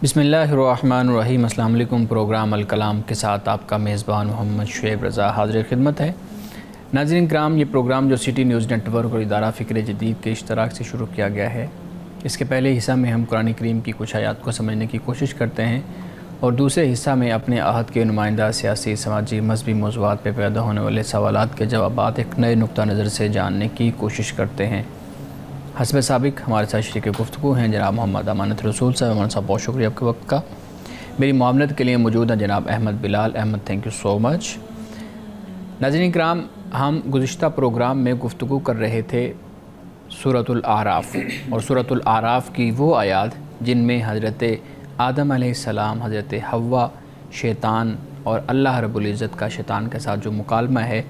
بسم اللہ الرحمن الرحیم۔ السلام علیکم۔ پروگرام الکلام کے ساتھ آپ کا میزبان محمد شعیب رضا حاضر خدمت ہے۔ ناظرین کرام، یہ پروگرام جو سٹی نیوز نیٹ ورک اور ادارہ فکر جدید کے اشتراک سے شروع کیا گیا ہے، اس کے پہلے حصہ میں ہم قرآن کریم کی کچھ آیات کو سمجھنے کی کوشش کرتے ہیں اور دوسرے حصہ میں اپنے عہد کے نمائندہ سیاسی، سماجی، مذہبی موضوعات پہ پیدا ہونے والے سوالات کے جوابات ایک نئے نقطہ نظر سے جاننے کی کوشش کرتے ہیں۔ حسب سابق ہمارے ساتھ شریک گفتگو ہیں جناب محمد امانت رسول صاحب۔ محمد صاحب بہت شکریہ آپ کے وقت کا۔ میری معاونت کے لیے موجود ہیں جناب احمد بلال۔ احمد تھینک یو سو مچ۔ ناظرین کرام، ہم گزشتہ پروگرام میں گفتگو کر رہے تھے سورۃ الاعراف اور سورۃ الاعراف کی وہ آیات جن میں حضرت آدم علیہ السلام، حضرت حوا، شیطان اور اللہ رب العزت کا شیطان کے ساتھ جو مکالمہ ہے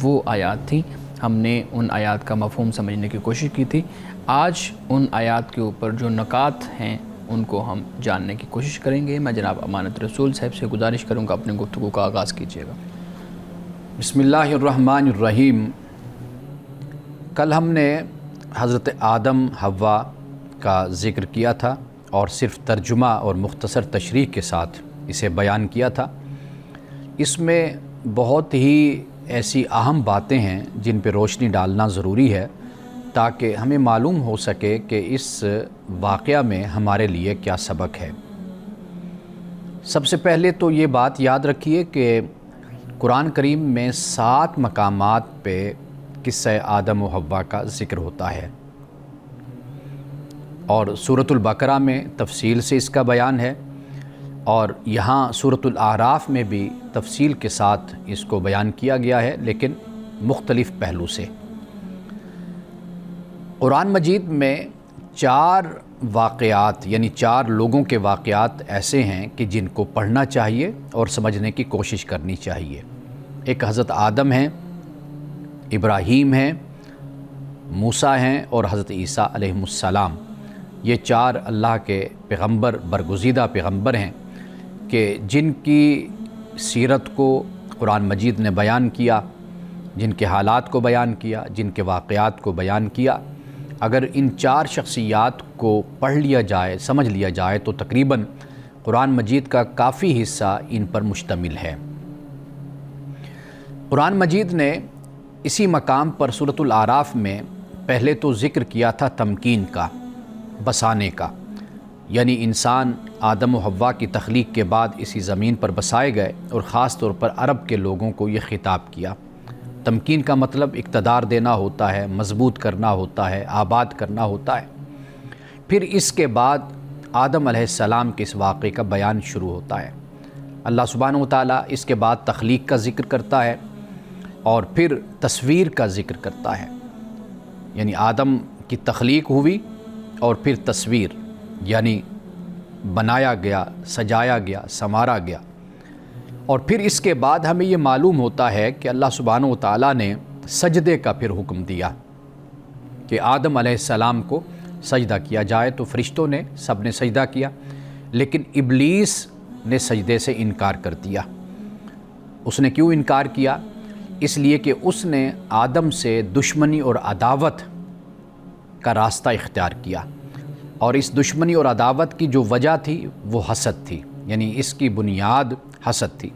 وہ آیات تھیں۔ ہم نے ان آیات کا مفہوم سمجھنے کی کوشش کی تھی۔ آج ان آیات کے اوپر جو نکات ہیں ان کو ہم جاننے کی کوشش کریں گے۔ میں جناب امانت رسول صاحب سے گزارش کروں گا اپنے گفتگو کا آغاز کیجیے گا۔ بسم اللہ الرحمن الرحیم۔ کل ہم نے حضرت آدم حوا کا ذکر کیا تھا اور صرف ترجمہ اور مختصر تشریح کے ساتھ اسے بیان کیا تھا۔ اس میں بہت ہی ایسی اہم باتیں ہیں جن پہ روشنی ڈالنا ضروری ہے تاکہ ہمیں معلوم ہو سکے کہ اس واقعہ میں ہمارے لیے کیا سبق ہے۔ سب سے پہلے تو یہ بات یاد رکھیے کہ قرآن کریم میں 7 مقامات پہ قصہ آدم و حوا کا ذکر ہوتا ہے اور سورۃ البقرہ میں تفصیل سے اس کا بیان ہے اور یہاں سورۃ الاعراف میں بھی تفصیل کے ساتھ اس کو بیان کیا گیا ہے، لیکن مختلف پہلو سے۔ قرآن مجید میں 4 واقعات یعنی 4 لوگوں کے واقعات ایسے ہیں کہ جن کو پڑھنا چاہیے اور سمجھنے کی کوشش کرنی چاہیے۔ ایک حضرت آدم ہیں، ابراہیم ہیں، موسیٰ ہیں اور حضرت عیسیٰ علیہ السلام۔ یہ 4 اللہ کے پیغمبر، برگزیدہ پیغمبر ہیں کہ جن کی سیرت کو قرآن مجید نے بیان کیا، جن کے حالات کو بیان کیا، جن کے واقعات کو بیان کیا۔ اگر ان 4 شخصیات کو پڑھ لیا جائے، سمجھ لیا جائے تو تقریباً قرآن مجید کا کافی حصہ ان پر مشتمل ہے۔ قرآن مجید نے اسی مقام پر سورۃ الاعراف میں پہلے تو ذکر کیا تھا تمکین کا، بسانے کا، یعنی انسان آدم و حوا کی تخلیق کے بعد اسی زمین پر بسائے گئے اور خاص طور پر عرب کے لوگوں کو یہ خطاب کیا۔ تمکین کا مطلب اقتدار دینا ہوتا ہے، مضبوط کرنا ہوتا ہے، آباد کرنا ہوتا ہے۔ پھر اس کے بعد آدم علیہ السلام کے اس واقعے کا بیان شروع ہوتا ہے۔ اللہ سبحانہ و تعالیٰ اس کے بعد تخلیق کا ذکر کرتا ہے اور پھر تصویر کا ذکر کرتا ہے، یعنی آدم کی تخلیق ہوئی اور پھر تصویر یعنی بنایا گیا، سجایا گیا، سنوارا گیا۔ اور پھر اس کے بعد ہمیں یہ معلوم ہوتا ہے کہ اللہ سبحانہ و تعالیٰ نے سجدے کا پھر حکم دیا کہ آدم علیہ السلام کو سجدہ کیا جائے، تو فرشتوں نے سب نے سجدہ کیا، لیکن ابلیس نے سجدے سے انکار کر دیا۔ اس نے کیوں انکار کیا؟ اس لیے کہ اس نے آدم سے دشمنی اور عداوت کا راستہ اختیار کیا، اور اس دشمنی اور عداوت کی جو وجہ تھی وہ حسد تھی، یعنی اس کی بنیاد حسد تھی۔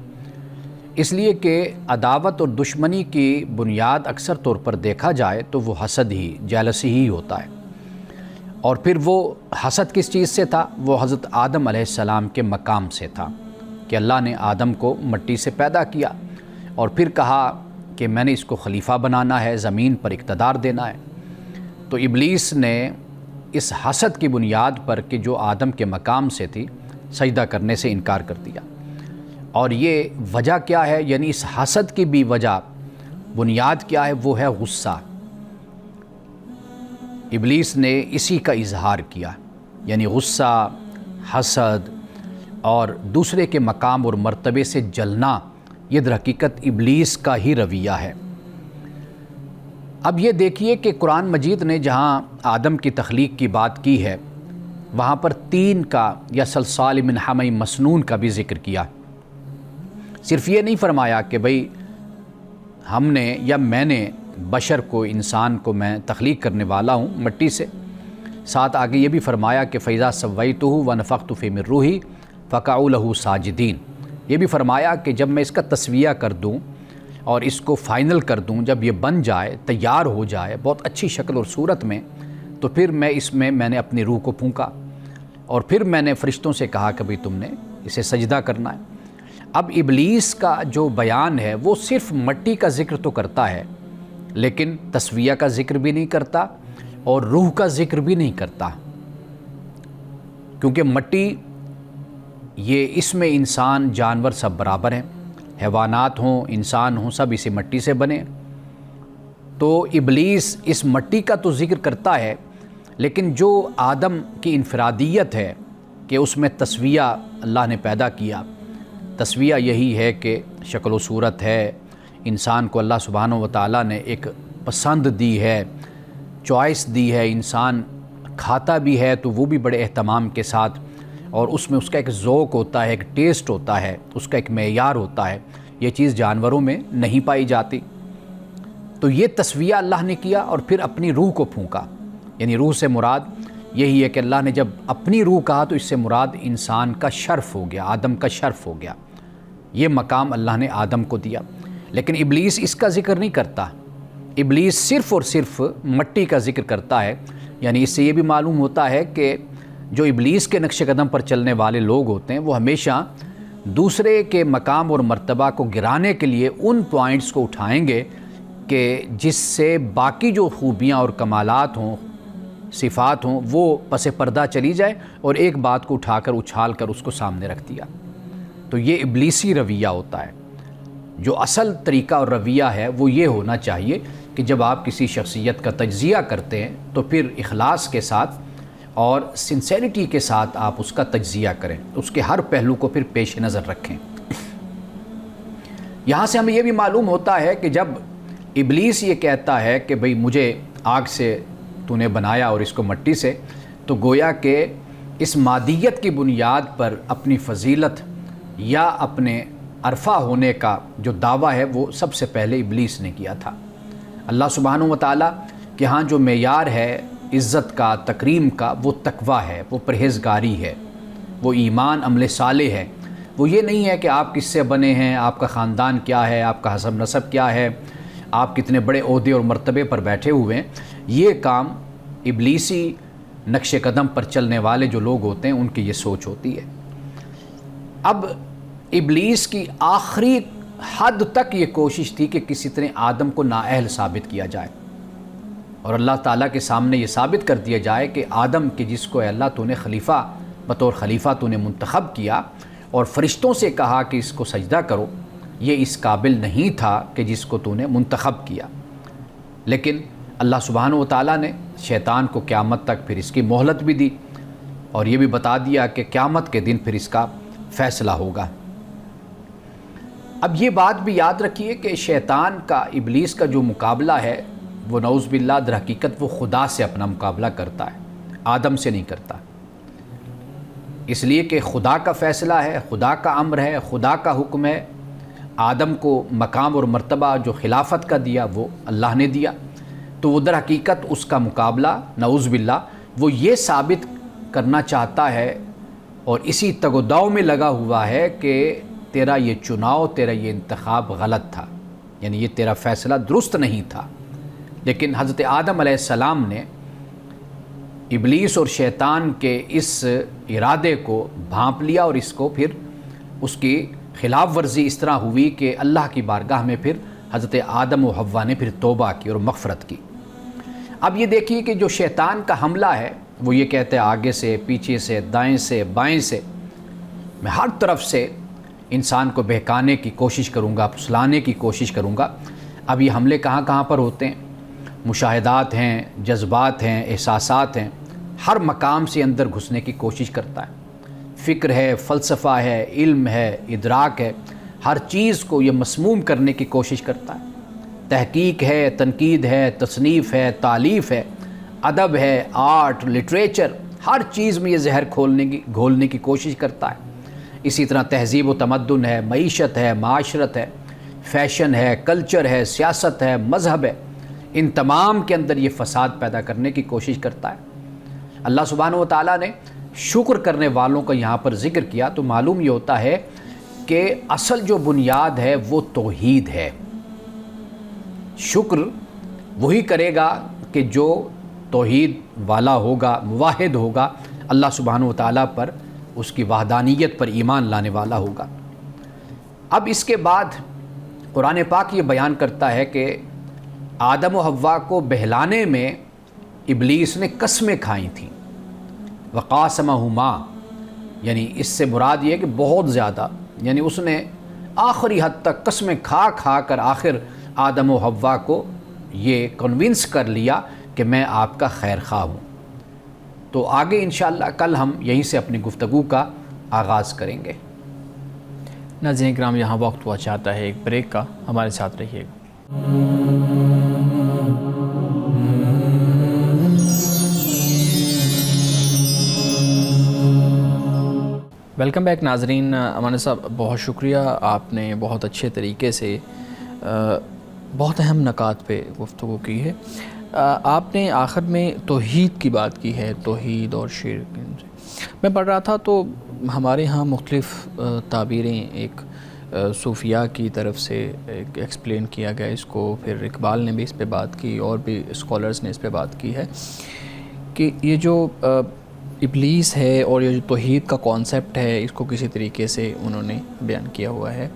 اس لیے کہ عداوت اور دشمنی کی بنیاد اکثر طور پر دیکھا جائے تو وہ حسد ہی، جیلسی ہی ہوتا ہے۔ اور پھر وہ حسد کس چیز سے تھا؟ وہ حضرت آدم علیہ السلام کے مقام سے تھا کہ اللہ نے آدم کو مٹی سے پیدا کیا اور پھر کہا کہ میں نے اس کو خلیفہ بنانا ہے، زمین پر اقتدار دینا ہے۔ تو ابلیس نے اس حسد کی بنیاد پر کہ جو آدم کے مقام سے تھی، سجدہ کرنے سے انکار کر دیا۔ اور یہ وجہ کیا ہے؟ یعنی اس حسد کی بھی وجہ، بنیاد کیا ہے؟ وہ ہے غصہ۔ ابلیس نے اسی کا اظہار کیا، یعنی غصہ، حسد اور دوسرے کے مقام اور مرتبے سے جلنا، یہ در حقیقت ابلیس کا ہی رویہ ہے۔ اب یہ دیکھیے کہ قرآن مجید نے جہاں آدم کی تخلیق کی بات کی ہے، وہاں پر 3 کا یا صلصال من حمأ مسنون کا بھی ذکر کیا۔ صرف یہ نہیں فرمایا کہ بھئی ہم نے یا میں نے بشر کو، انسان کو میں تخلیق کرنے والا ہوں مٹی سے، ساتھ آگے یہ بھی فرمایا کہ فَإِذَا سَوَّيْتُهُ وَنَفَخْتُ فِيهِ مِن رُوحِي فَقَعُوا لَهُ سَاجِدِينَ، یہ بھی فرمایا کہ جب میں اس کا تسویہ کر دوں اور اس کو فائنل کر دوں، جب یہ بن جائے، تیار ہو جائے بہت اچھی شکل اور صورت میں، تو پھر میں نے اپنی روح کو پھونکا اور پھر میں نے فرشتوں سے کہا کہ بھئی تم نے اسے سجدہ کرنا ہے۔ اب ابلیس کا جو بیان ہے وہ صرف مٹی کا ذکر تو کرتا ہے، لیکن تسویہ کا ذکر بھی نہیں کرتا اور روح کا ذکر بھی نہیں کرتا، کیونکہ مٹی یہ اس میں انسان جانور سب برابر ہیں، حیوانات ہوں انسان ہوں سب اسی مٹی سے بنے، تو ابلیس اس مٹی کا تو ذکر کرتا ہے، لیکن جو آدم کی انفرادیت ہے کہ اس میں تسویہ اللہ نے پیدا کیا، تسویہ یہی ہے کہ شکل و صورت ہے، انسان کو اللہ سبحانہ و تعالیٰ نے ایک پسند دی ہے، چوائس دی ہے، انسان کھاتا بھی ہے تو وہ بھی بڑے اہتمام کے ساتھ، اور اس میں اس کا ایک ذوق ہوتا ہے، ایک ٹیسٹ ہوتا ہے، اس کا ایک معیار ہوتا ہے، یہ چیز جانوروں میں نہیں پائی جاتی۔ تو یہ تسویہ اللہ نے کیا اور پھر اپنی روح کو پھونکا، یعنی روح سے مراد یہی ہے کہ اللہ نے جب اپنی روح کہا تو اس سے مراد انسان کا شرف ہو گیا، آدم کا شرف ہو گیا، یہ مقام اللہ نے آدم کو دیا۔ لیکن ابلیس اس کا ذکر نہیں کرتا، ابلیس صرف اور صرف مٹی کا ذکر کرتا ہے، یعنی اس سے یہ بھی معلوم ہوتا ہے کہ جو ابلیس کے نقش قدم پر چلنے والے لوگ ہوتے ہیں وہ ہمیشہ دوسرے کے مقام اور مرتبہ کو گرانے کے لیے ان پوائنٹس کو اٹھائیں گے کہ جس سے باقی جو خوبیاں اور کمالات ہوں، صفات ہوں، وہ پس پردہ چلی جائے، اور ایک بات کو اٹھا کر اچھال کر اس کو سامنے رکھ دیا۔ تو یہ ابلیسی رویہ ہوتا ہے۔ جو اصل طریقہ اور رویہ ہے وہ یہ ہونا چاہیے کہ جب آپ کسی شخصیت کا تجزیہ کرتے ہیں تو پھر اخلاص کے ساتھ اور سنسیریٹی کے ساتھ آپ اس کا تجزیہ کریں، اس کے ہر پہلو کو پھر پیش نظر رکھیں۔ یہاں سے ہمیں یہ بھی معلوم ہوتا ہے کہ جب ابلیس یہ کہتا ہے کہ بھئی مجھے آگ سے تو نے بنایا اور اس کو مٹی سے، تو گویا کہ اس مادیت کی بنیاد پر اپنی فضیلت یا اپنے عرفہ ہونے کا جو دعویٰ ہے وہ سب سے پہلے ابلیس نے کیا تھا۔ اللہ سبحانہ و تعالیٰ کہ ہاں جو معیار ہے عزت کا، تکریم کا، وہ تقویٰ ہے، وہ پرہیزگاری ہے، وہ ایمان عمل صالح ہے۔ وہ یہ نہیں ہے کہ آپ کس سے بنے ہیں، آپ کا خاندان کیا ہے، آپ کا حسب نسب کیا ہے، آپ کتنے بڑے عہدے اور مرتبے پر بیٹھے ہوئے ہیں۔ یہ کام ابلیسی نقش قدم پر چلنے والے جو لوگ ہوتے ہیں ان کی یہ سوچ ہوتی ہے۔ اب ابلیس کی آخری حد تک یہ کوشش تھی کہ کسی طرح آدم کو نااہل ثابت کیا جائے اور اللہ تعالیٰ کے سامنے یہ ثابت کر دیا جائے کہ آدم کے جس کو اے اللہ تو نے خلیفہ بطور خلیفہ تو نے منتخب کیا اور فرشتوں سے کہا کہ اس کو سجدہ کرو، یہ اس قابل نہیں تھا کہ جس کو تو نے منتخب کیا۔ لیکن اللہ سبحانہ و تعالیٰ نے شیطان کو قیامت تک پھر اس کی مہلت بھی دی اور یہ بھی بتا دیا کہ قیامت کے دن پھر اس کا فیصلہ ہوگا۔ اب یہ بات بھی یاد رکھیے کہ شیطان کا، ابلیس کا جو مقابلہ ہے وہ نعوذ باللہ در حقیقت وہ خدا سے اپنا مقابلہ کرتا ہے، آدم سے نہیں کرتا، اس لیے کہ خدا کا فیصلہ ہے، خدا کا امر ہے، خدا کا حکم ہے۔ آدم کو مقام اور مرتبہ جو خلافت کا دیا وہ اللہ نے دیا، تو وہ در حقیقت اس کا مقابلہ نعوذ باللہ وہ یہ ثابت کرنا چاہتا ہے اور اسی تگ و دو میں لگا ہوا ہے کہ تیرا یہ چناؤ، تیرا یہ انتخاب غلط تھا، یعنی یہ تیرا فیصلہ درست نہیں تھا۔ لیکن حضرت آدم علیہ السلام نے ابلیس اور شیطان کے اس ارادے کو بھانپ لیا اور اس کو پھر اس کی خلاف ورزی اس طرح ہوئی کہ اللہ کی بارگاہ میں پھر حضرت آدم و حوا نے پھر توبہ کی اور مغفرت کی۔ اب یہ دیکھیے کہ جو شیطان کا حملہ ہے وہ یہ کہتے ہیں آگے سے، پیچھے سے، دائیں سے، بائیں سے، میں ہر طرف سے انسان کو بہکانے کی کوشش کروں گا، پھسلانے کی کوشش کروں گا۔ اب یہ حملے کہاں کہاں پر ہوتے ہیں؟ مشاہدات ہیں، جذبات ہیں، احساسات ہیں، ہر مقام سے اندر گھسنے کی کوشش کرتا ہے۔ فکر ہے، فلسفہ ہے، علم ہے، ادراک ہے، ہر چیز کو یہ مسموم کرنے کی کوشش کرتا ہے۔ تحقیق ہے، تنقید ہے، تصنیف ہے، تالیف ہے، ادب ہے، آرٹ، لٹریچر، ہر چیز میں یہ زہر گھولنے کی کوشش کرتا ہے۔ اسی طرح تہذیب و تمدن ہے، معیشت ہے، معاشرت ہے، فیشن ہے، کلچر ہے، سیاست ہے، مذہب ہے، ان تمام کے اندر یہ فساد پیدا کرنے کی کوشش کرتا ہے۔ اللہ سبحانہ و تعالیٰ نے شکر کرنے والوں کا یہاں پر ذکر کیا تو معلوم یہ ہوتا ہے کہ اصل جو بنیاد ہے وہ توحید ہے۔ شکر وہی کرے گا کہ جو توحید والا ہوگا، موحد ہوگا، اللہ سبحانہ و تعالیٰ پر، اس کی وحدانیت پر ایمان لانے والا ہوگا۔ اب اس کے بعد قرآن پاک یہ بیان کرتا ہے کہ آدم و حوا کو بہلانے میں ابلیس نے قسمیں کھائی تھیں، وقاسمہما، یعنی اس سے مراد یہ ہے کہ بہت زیادہ، یعنی اس نے آخری حد تک قسمیں کھا کھا کر آخر آدم و حوا کو یہ کنونس کر لیا کہ میں آپ کا خیر خواہ ہوں۔ تو آگے انشاءاللہ کل ہم یہیں سے اپنی گفتگو کا آغاز کریں گے۔ ناظرین کرام، یہاں وقت ہوا چاہتا ہے ایک بریک کا، ہمارے ساتھ رہیے گا۔ ویلکم بیک ناظرین۔ امان صاحب بہت شکریہ، آپ نے بہت اچھے طریقے سے بہت اہم نکات پہ گفتگو کی ہے۔ آپ نے آخر میں توحید کی بات کی ہے، توحید اور شرک۔ میں پڑھ رہا تھا تو ہمارے ہاں مختلف تعبیریں، ایک صوفیاء کی طرف سے ایکسپلین کیا گیا اس کو، پھر اقبال نے بھی اس پہ بات کی اور بھی اسکالرز نے اس پہ بات کی ہے کہ یہ جو ابلیس ہے اور یہ جو توحید کا کانسیپٹ ہے، اس کو کسی طریقے سے انہوں نے بیان کیا ہوا ہے۔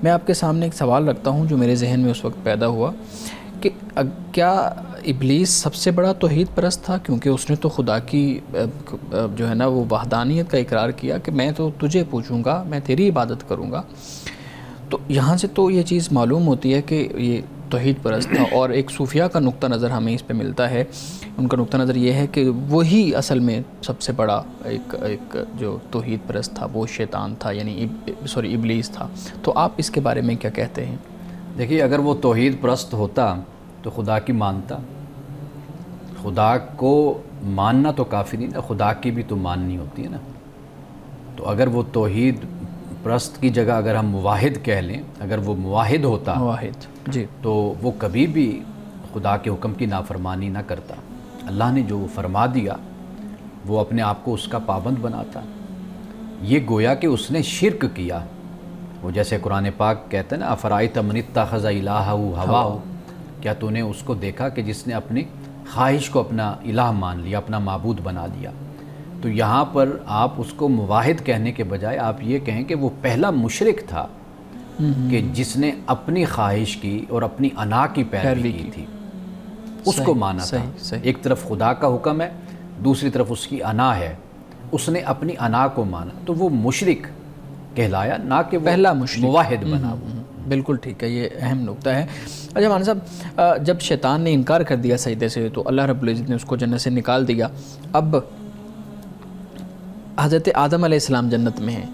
میں آپ کے سامنے ایک سوال رکھتا ہوں جو میرے ذہن میں اس وقت پیدا ہوا کہ کیا ابلیس سب سے بڑا توحید پرست تھا؟ کیونکہ اس نے تو خدا کی جو ہے نا وہ وحدانیت کا اقرار کیا کہ میں تو تجھے پوچھوں گا، میں تیری عبادت کروں گا۔ تو یہاں سے تو یہ چیز معلوم ہوتی ہے کہ یہ توحید پرست تھا۔ اور ایک صوفیاء کا نقطہ نظر ہمیں اس پہ ملتا ہے، ان کا نقطہ نظر یہ ہے کہ وہی اصل میں سب سے بڑا ایک جو توحید پرست تھا وہ شیطان تھا، یعنی ابلیس تھا۔ تو آپ اس کے بارے میں کیا کہتے ہیں؟ دیکھیے، اگر وہ توحید پرست ہوتا تو خدا کی مانتا۔ خدا کو ماننا تو کافی نہیں نا، خدا کی بھی تو ماننی ہوتی ہے نا۔ تو اگر وہ توحید پرست کی جگہ اگر ہم موحد کہہ لیں، اگر وہ موحد ہوتا موحد، جی، تو وہ کبھی بھی خدا کے حکم کی نافرمانی نہ کرتا۔ اللہ نے جو فرما دیا وہ اپنے آپ کو اس کا پابند بناتا۔ یہ گویا کہ اس نے شرک کیا۔ وہ جیسے قرآن پاک کہتے ہیں نا، افرائیت من اتخذ الہہ ہواہ، کیا تو نے اس کو دیکھا کہ جس نے اپنی خواہش کو اپنا الہ مان لیا، اپنا معبود بنا لیا۔ تو یہاں پر آپ اس کو موحد کہنے کے بجائے آپ یہ کہیں کہ وہ پہلا مشرک تھا کہ جس نے اپنی خواہش کی اور اپنی انا کی پیروی کی تھی، اس کو مانا تھا۔ ایک طرف خدا کا حکم ہے، دوسری طرف اس کی انا ہے، اس نے اپنی انا کو مانا، تو وہ مشرک کہلایا، نہ کہ پہلا مشرک، موحد بنا۔ بالکل ٹھیک ہے، یہ اہم نقطہ ہے۔ اچھا مولانا صاحب، جب شیطان نے انکار کر دیا سجدے سے تو اللہ رب العزت نے اس کو جنت سے نکال دیا۔ اب حضرت آدم علیہ السلام جنت میں ہیں،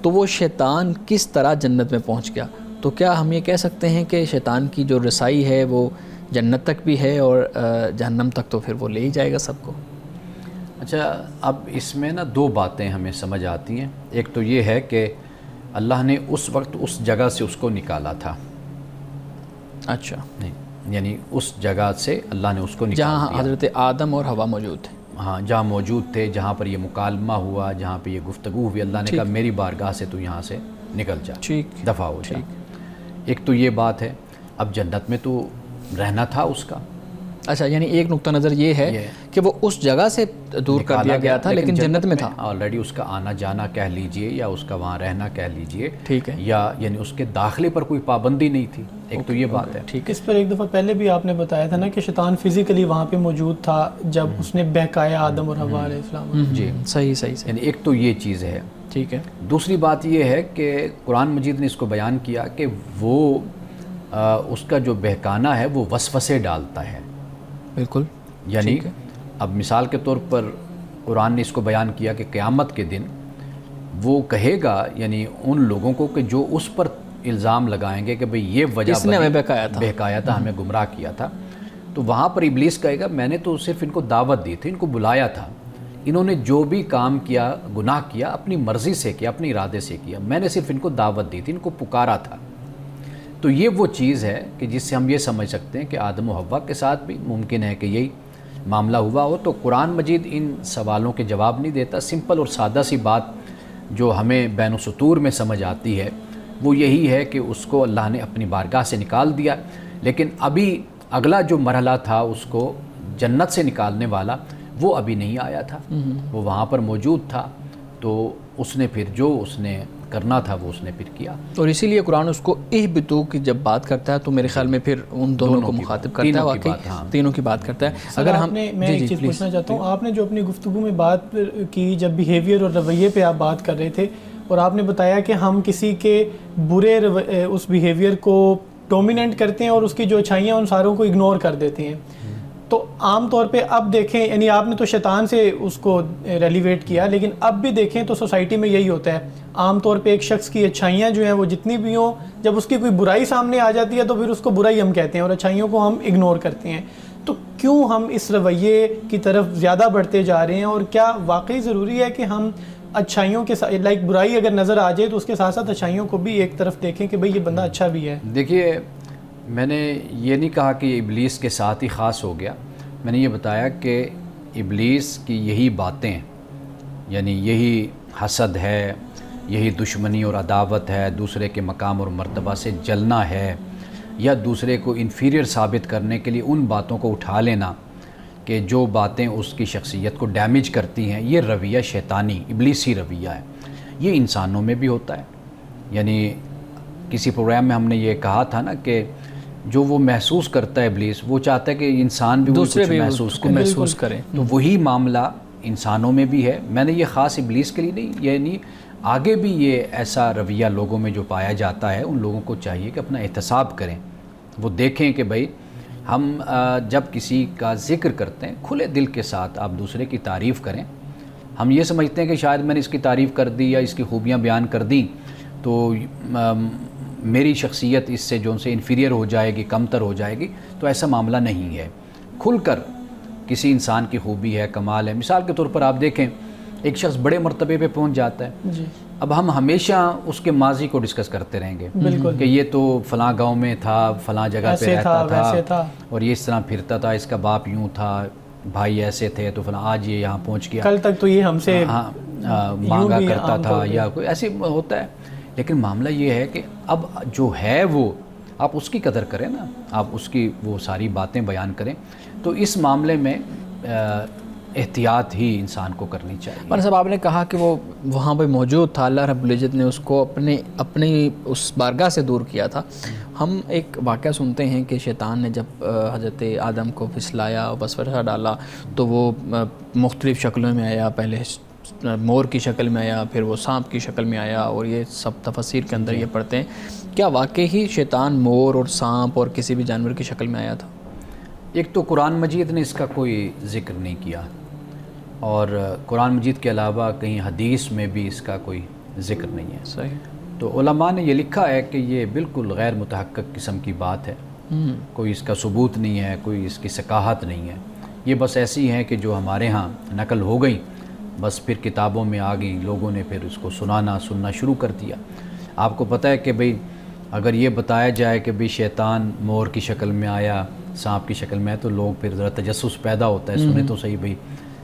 تو وہ شیطان کس طرح جنت میں پہنچ گیا؟ تو کیا ہم یہ کہہ سکتے ہیں کہ شیطان کی جو رسائی ہے وہ جنت تک بھی ہے اور جہنم تک تو پھر وہ لے ہی جائے گا سب کو؟ اچھا، اب اس میں نا دو باتیں ہمیں سمجھ آتی ہیں۔ ایک تو یہ ہے کہ اللہ نے اس وقت اس جگہ سے اس کو نکالا تھا۔ اچھا، یعنی اس جگہ سے اللہ نے اس کو نکالا جہاں حضرت آدم اور حوا موجود تھے، ہاں، جہاں موجود تھے، جہاں پر یہ مکالمہ ہوا، جہاں پہ یہ گفتگو ہوئی، اللہ نے کہا میری بارگاہ سے تو یہاں سے نکل جا، دفع ہو جا۔ ایک تو یہ بات ہے۔ اب جنت میں تو رہنا تھا اس کا۔ اچھا، یعنی ایک نقطہ نظر یہ ہے کہ وہ اس جگہ سے دور کر دیا گیا تھا لیکن جنت میں تھا آلریڈی۔ اس کا آنا جانا کہہ لیجئے یا اس کا وہاں رہنا کہہ لیجئے، ٹھیک ہے، یا یعنی اس کے داخلے پر کوئی پابندی نہیں تھی۔ ایک تو یہ بات ہے۔ ٹھیک ہے، اس پر ایک دفعہ پہلے بھی آپ نے بتایا تھا نا کہ شیطان فزیکلی وہاں پہ موجود تھا جب اس نے بہکایا آدم اور حوا علیہ السلام۔ جی، صحیح، یعنی ایک تو یہ چیز ہے۔ ٹھیک ہے۔ دوسری بات یہ ہے کہ قرآن مجید نے اس کو بیان کیا کہ وہ اس کا جو بہکانا ہے وہ وسوسے ڈالتا ہے۔ بالکل، یعنی اب مثال کے طور پر قرآن نے اس کو بیان کیا کہ قیامت کے دن وہ کہے گا یعنی ان لوگوں کو کہ جو اس پر الزام لگائیں گے کہ بھئی یہ وجہ اس نے ہمیں بہکایا تھا، ہمیں گمراہ کیا تھا، تو وہاں پر ابلیس کہے گا میں نے تو صرف ان کو دعوت دی تھی، ان کو بلایا تھا، انہوں نے جو بھی کام کیا، گناہ کیا، اپنی مرضی سے کیا، اپنے ارادے سے کیا، میں نے صرف ان کو دعوت دی تھی، ان کو پکارا تھا۔ تو یہ وہ چیز ہے کہ جس سے ہم یہ سمجھ سکتے ہیں کہ آدم و حوا کے ساتھ بھی ممکن ہے کہ یہی معاملہ ہوا ہو تو قرآن مجید ان سوالوں کے جواب نہیں دیتا. سمپل اور سادہ سی بات جو ہمیں بین السطور میں سمجھ آتی ہے وہ یہی ہے کہ اس کو اللہ نے اپنی بارگاہ سے نکال دیا, لیکن ابھی اگلا جو مرحلہ تھا اس کو جنت سے نکالنے والا وہ ابھی نہیں آیا تھا, وہ وہاں پر موجود تھا. تو اس نے پھر جو اس نے کرنا تھا وہ اس نے پھر کیا. اور اسی لیے قرآن اس کو اہبطوا کی جب بات کرتا ہے تو میرے خیال میں پھر ان دونوں کو مخاطب کرتا ہے, واقعی تینوں کی بات کرتا ہے. اگر ہم میں ایک چیز پوچھنا چاہتا ہوں, آپ نے جو اپنی گفتگو میں بات کی جب بیہیویئر اور رویے پہ آپ بات کر رہے تھے اور آپ نے بتایا کہ ہم کسی کے برے اس بیہیویئر کو ڈومیننٹ کرتے ہیں اور اس کی جو اچھائیاں ان ساروں کو اگنور کر دیتے ہیں, تو عام طور پہ اب دیکھیں, یعنی آپ نے تو شیطان سے اس کو ریلیویٹ کیا, لیکن اب بھی دیکھیں تو سوسائٹی میں یہی ہوتا ہے. عام طور پہ ایک شخص کی اچھائیاں جو ہیں وہ جتنی بھی ہوں, جب اس کی کوئی برائی سامنے آ جاتی ہے تو پھر اس کو برائی ہم کہتے ہیں اور اچھائیوں کو ہم اگنور کرتے ہیں. تو کیوں ہم اس رویے کی طرف زیادہ بڑھتے جا رہے ہیں, اور کیا واقعی ضروری ہے کہ ہم اچھائیوں کے ساتھ برائی اگر نظر آ جائے تو اس کے ساتھ ساتھ اچھائیوں کو بھی ایک طرف دیکھیں کہ بھئی یہ بندہ اچھا بھی ہے؟ دیکھیے, میں نے یہ نہیں کہا کہ ابلیس کے ساتھ ہی خاص ہو گیا. میں نے یہ بتایا کہ ابلیس کی یہی باتیں, یعنی یہی حسد ہے, یہی دشمنی اور عداوت ہے, دوسرے کے مقام اور مرتبہ سے جلنا ہے, یا دوسرے کو انفیریئر ثابت کرنے کے لیے ان باتوں کو اٹھا لینا کہ جو باتیں اس کی شخصیت کو ڈیمیج کرتی ہیں, یہ رویہ شیطانی ابلیسی رویہ ہے. یہ انسانوں میں بھی ہوتا ہے. یعنی کسی پروگرام میں ہم نے یہ کہا تھا نا کہ جو وہ محسوس کرتا ہے ابلیس, وہ چاہتا ہے کہ انسان بھی دوسرے بھی محسوس کریں. تو وہی معاملہ انسانوں میں بھی ہے. میں نے یہ خاص ابلیس کے لیے نہیں, یعنی آگے بھی یہ ایسا رویہ لوگوں میں جو پایا جاتا ہے, ان لوگوں کو چاہیے کہ اپنا احتساب کریں. وہ دیکھیں کہ بھئی ہم جب کسی کا ذکر کرتے ہیں کھلے دل کے ساتھ آپ دوسرے کی تعریف کریں. ہم یہ سمجھتے ہیں کہ شاید میں نے اس کی تعریف کر دی یا اس کی خوبیاں بیان کر دیں تو میری شخصیت اس سے جو ان سے انفیریئر ہو جائے گی, کمتر ہو جائے گی. تو ایسا معاملہ نہیں ہے. کھل کر کسی انسان کی خوبی ہے, کمال ہے. مثال کے طور پر آپ دیکھیں ایک شخص بڑے مرتبے پہ پہنچ جاتا ہے جی, اب ہم ہمیشہ اس کے ماضی کو ڈسکس کرتے رہیں گے کہ یہ تو فلاں گاؤں میں تھا, فلاں جگہ پہ رہتا تھا اور یہ اس طرح پھرتا تھا, اس کا باپ یوں تھا, بھائی ایسے تھے, تو فلاں آج یہ یہاں پہنچ گیا, کل تک تو یہ ہم سے مانگا کرتا تھا, یا کوئی ایسے ہوتا ہے. لیکن معاملہ یہ ہے کہ اب جو ہے وہ آپ اس کی قدر کریں نا, آپ اس کی وہ ساری باتیں بیان کریں. تو اس معاملے میں احتیاط ہی انسان کو کرنی چاہیے. مولانا صاحب, آپ نے کہا کہ وہ وہاں پہ موجود تھا, اللہ رب العزت نے اس کو اپنی اس بارگاہ سے دور کیا تھا. ہم ایک واقعہ سنتے ہیں کہ شیطان نے جب حضرت آدم کو پھسلایا, وسوسہ ڈالا, تو وہ مختلف شکلوں میں آیا. پہلے مور کی شکل میں آیا, پھر وہ سانپ کی شکل میں آیا, اور یہ سب تفسیر کے اندر یہ پڑھتے ہیں. کیا واقعی ہی شیطان مور اور سانپ اور کسی بھی جانور کی شکل میں آیا تھا؟ ایک تو قرآن مجید نے اس کا کوئی ذکر نہیں کیا, اور قرآن مجید کے علاوہ کہیں حدیث میں بھی اس کا کوئی ذکر نہیں ہے. صحیح. تو علماء نے یہ لکھا ہے کہ یہ بالکل غیر متحقق قسم کی بات ہے, کوئی اس کا ثبوت نہیں ہے, کوئی اس کی ثقافت نہیں ہے. یہ بس ایسی ہیں کہ جو ہمارے ہاں نقل ہو گئیں, بس پھر کتابوں میں آ گئیں, لوگوں نے پھر اس کو سننا شروع کر دیا. آپ کو پتہ ہے کہ بھئی اگر یہ بتایا جائے کہ بھئی شیطان مور کی شکل میں آیا, سانپ کی شکل میں آیا, تو لوگ پھر ذرا تجسس پیدا ہوتا ہے, سنیں تو صحیح بھئی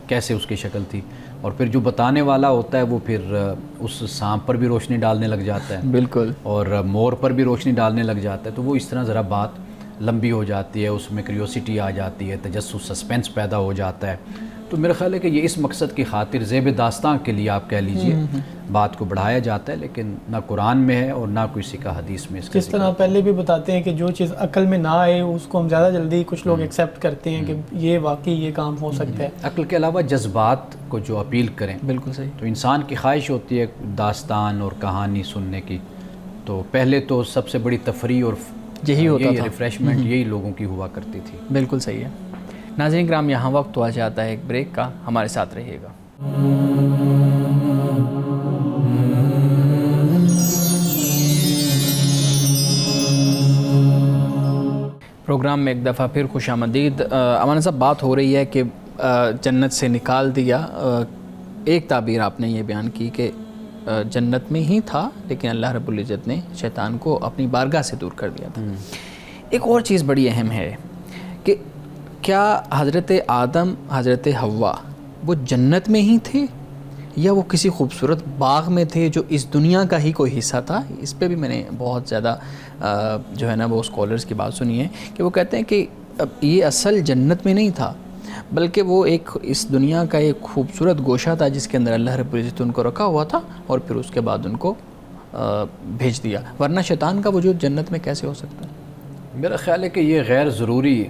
کیسے اس کی شکل تھی. اور پھر جو بتانے والا ہوتا ہے وہ پھر اس سانپ پر بھی روشنی ڈالنے لگ جاتا ہے, بالکل, اور مور پر بھی روشنی ڈالنے لگ جاتا ہے. تو وہ اس طرح ذرا بات لمبی ہو جاتی ہے, اس میں کریوسٹی آ جاتی ہے, تجسس, سسپینس پیدا ہو جاتا ہے. تو میرا خیال ہے کہ یہ اس مقصد کی خاطر زیب داستان کے لیے آپ کہہ لیجئے بات کو بڑھایا جاتا ہے, لیکن نہ قرآن میں ہے اور نہ کوئی سکہ حدیث میں اس کا. جس طرح پہلے بھی بتاتے ہیں کہ جو چیز عقل میں نہ آئے اس کو ہم زیادہ جلدی کچھ لوگ ایکسیپٹ کرتے ہیں کہ یہ واقعی یہ کام ہو سکتا ہے. عقل کے علاوہ جذبات کو جو اپیل کریں. بالکل صحیح. تو انسان کی خواہش ہوتی ہے داستان اور کہانی سننے کی, تو پہلے تو سب سے بڑی تفریح اور یہی ہوتا تھا, ریفریشمنٹ یہی لوگوں کی ہوا کرتی تھی. بالکل صحیح ہے. ناظرین کرام, یہاں وقت ہوا جاتا ہے ایک بریک کا, ہمارے ساتھ رہیے گا. پروگرام میں ایک دفعہ پھر خوش آمدید. مولانا صاحب, بات ہو رہی ہے کہ جنت سے نکال دیا. ایک تعبیر آپ نے یہ بیان کی کہ جنت میں ہی تھا لیکن اللہ رب العزت نے شیطان کو اپنی بارگاہ سے دور کر دیا تھا. ایک اور چیز بڑی اہم ہے کہ کیا حضرت آدم حضرت حوا وہ جنت میں ہی تھے یا وہ کسی خوبصورت باغ میں تھے جو اس دنیا کا ہی کوئی حصہ تھا؟ اس پہ بھی میں نے بہت زیادہ جو ہے نا وہ اسکالرز کی بات سنی ہے کہ وہ کہتے ہیں کہ یہ اصل جنت میں نہیں تھا بلکہ وہ ایک اس دنیا کا ایک خوبصورت گوشہ تھا جس کے اندر اللہ رب العزت ان کو رکھا ہوا تھا اور پھر اس کے بعد ان کو بھیج دیا، ورنہ شیطان کا وجود جنت میں کیسے ہو سکتا ہے؟ میرا خیال ہے کہ یہ غیر ضروری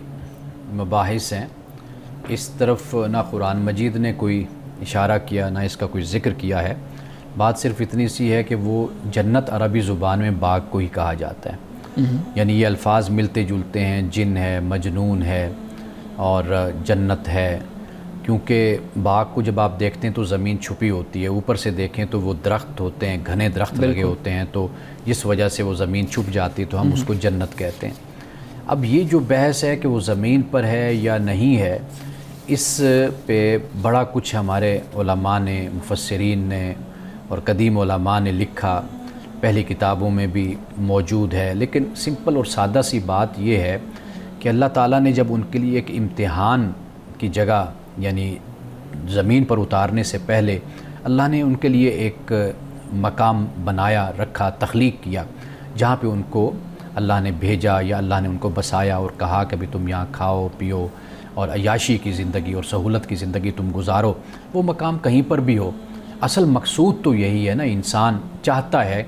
مباحث ہیں، اس طرف نہ قرآن مجید نے کوئی اشارہ کیا نہ اس کا کوئی ذکر کیا ہے۔ بات صرف اتنی سی ہے کہ وہ جنت عربی زبان میں باغ کو ہی کہا جاتا ہے، یعنی یہ الفاظ ملتے جلتے ہیں، جن ہے، مجنون ہے اور جنت ہے، کیونکہ باغ کو جب آپ دیکھتے ہیں تو زمین چھپی ہوتی ہے، اوپر سے دیکھیں تو وہ درخت ہوتے ہیں، گھنے درخت لگے ہوتے ہیں، تو جس وجہ سے وہ زمین چھپ جاتی ہے تو ہم اس کو جنت کہتے ہیں۔ اب یہ جو بحث ہے کہ وہ زمین پر ہے یا نہیں ہے، اس پہ بڑا کچھ ہمارے علماء نے، مفسرین نے اور قدیم علماء نے لکھا، پہلی کتابوں میں بھی موجود ہے، لیکن سمپل اور سادہ سی بات یہ ہے کہ اللہ تعالیٰ نے جب ان کے لیے ایک امتحان کی جگہ یعنی زمین پر اتارنے سے پہلے اللہ نے ان کے لیے ایک مقام بنایا، رکھا، تخلیق کیا، جہاں پہ ان کو اللہ نے بھیجا یا اللہ نے ان کو بسایا اور کہا کہ بھی تم یہاں کھاؤ پیو اور عیاشی کی زندگی اور سہولت کی زندگی تم گزارو۔ وہ مقام کہیں پر بھی ہو، اصل مقصود تو یہی ہے نا، انسان چاہتا ہے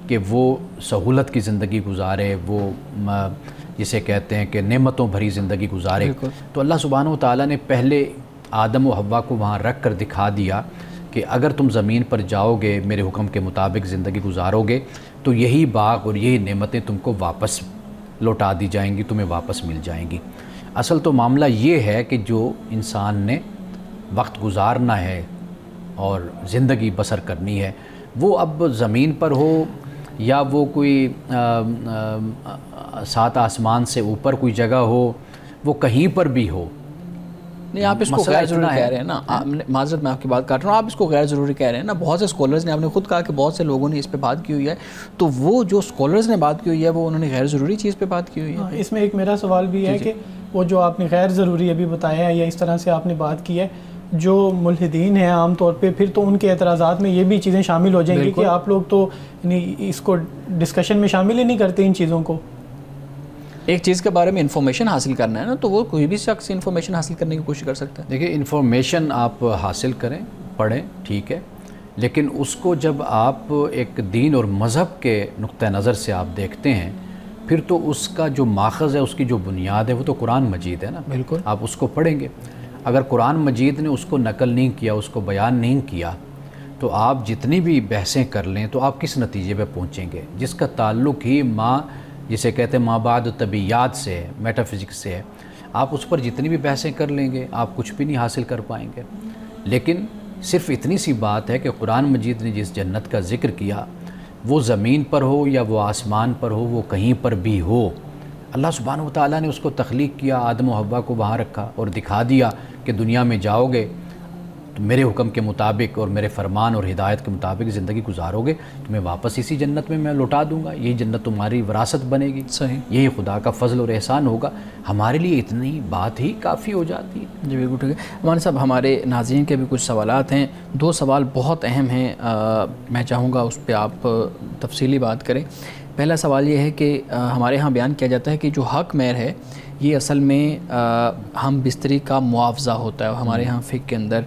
کہ وہ سہولت کی زندگی گزارے، وہ جسے کہتے ہیں کہ نعمتوں بھری زندگی گزارے۔ تو اللہ سبحانہ و تعالیٰ نے پہلے آدم و حوا کو وہاں رکھ کر دکھا دیا کہ اگر تم زمین پر جاؤ گے، میرے حکم کے مطابق زندگی گزارو گے تو یہی باغ اور یہی نعمتیں تم کو واپس لوٹا دی جائیں گی، تمہیں واپس مل جائیں گی۔ اصل تو معاملہ یہ ہے کہ جو انسان نے وقت گزارنا ہے اور زندگی بسر کرنی ہے، وہ اب زمین پر ہو یا وہ کوئی سات آسمان سے اوپر کوئی جگہ ہو، وہ کہیں پر بھی ہو۔ نہیں، آپ اس کو غیر ضروری کہہ رہے ہیں نا، معذرت میں آپ کی بات کاٹ رہا ہوں، آپ اس کو غیر ضروری کہہ رہے ہیں نا۔ بہت سے اسکالرز نے، آپ نے خود کہا کہ بہت سے لوگوں نے اس پہ بات کی ہوئی ہے، تو وہ جو اسکالرز نے بات کی ہوئی ہے وہ انہوں نے غیر ضروری چیز پہ بات کی ہوئی ہے۔ اس میں ایک میرا سوال بھی ہے کہ وہ جو آپ نے غیر ضروری ابھی بتایا ہے یا اس طرح سے آپ نے بات کی ہے، جو ملحدین ہیں عام طور پہ پھر تو ان کے اعتراضات میں یہ بھی چیزیں شامل ہو جائیں گی کہ آپ لوگ تو یعنی اس کو ڈسکشن میں شامل ہی نہیں کرتے ان چیزوں کو۔ ایک چیز کے بارے میں انفارمیشن حاصل کرنا ہے نا، تو وہ کوئی بھی شخص انفارمیشن حاصل کرنے کی کوشش کر سکتا ہے۔ دیکھیں، انفارمیشن آپ حاصل کریں، پڑھیں، ٹھیک ہے، لیکن اس کو جب آپ ایک دین اور مذہب کے نقطہ نظر سے آپ دیکھتے ہیں، پھر تو اس کا جو ماخذ ہے، اس کی جو بنیاد ہے، وہ تو قرآن مجید ہے نا۔ بالکل، آپ اس کو پڑھیں گے۔ اگر قرآن مجید نے اس کو نقل نہیں کیا، اس کو بیان نہیں کیا، تو آپ جتنی بھی بحثیں کر لیں تو آپ کس نتیجے پہ پہنچیں گے؟ جس کا تعلق ہی جسے کہتے ہیں مابعد طبیعیات سے ہے، میٹا فزکس سے ہے، آپ اس پر جتنی بھی بحثیں کر لیں گے آپ کچھ بھی نہیں حاصل کر پائیں گے۔ لیکن صرف اتنی سی بات ہے کہ قرآن مجید نے جس جنت کا ذکر کیا، وہ زمین پر ہو یا وہ آسمان پر ہو، وہ کہیں پر بھی ہو، اللہ سبحانہ و تعالیٰ نے اس کو تخلیق کیا، آدم و حوا کو وہاں رکھا اور دکھا دیا کہ دنیا میں جاؤ گے تو میرے حکم کے مطابق اور میرے فرمان اور ہدایت کے مطابق زندگی گزارو گے، تمہیں واپس اسی جنت میں لوٹا دوں گا، یہی جنت تمہاری وراثت بنے گی۔ صحیح، یہی خدا کا فضل اور احسان ہوگا۔ ہمارے لیے اتنی بات ہی کافی ہو جاتی ہے۔ جی بالکل ٹھیک ہے۔ ہمارے صاحب، ہمارے ناظرین کے بھی کچھ سوالات ہیں، 2 سوال بہت اہم ہیں، میں چاہوں گا اس پہ آپ تفصیلی بات کریں۔ پہلا سوال یہ ہے کہ ہمارے ہاں بیان کیا جاتا ہے کہ جو حق مہر ہے یہ اصل میں ہم بستری کا معاوضہ ہوتا ہے، ہمارے ہاں فقہ کے اندر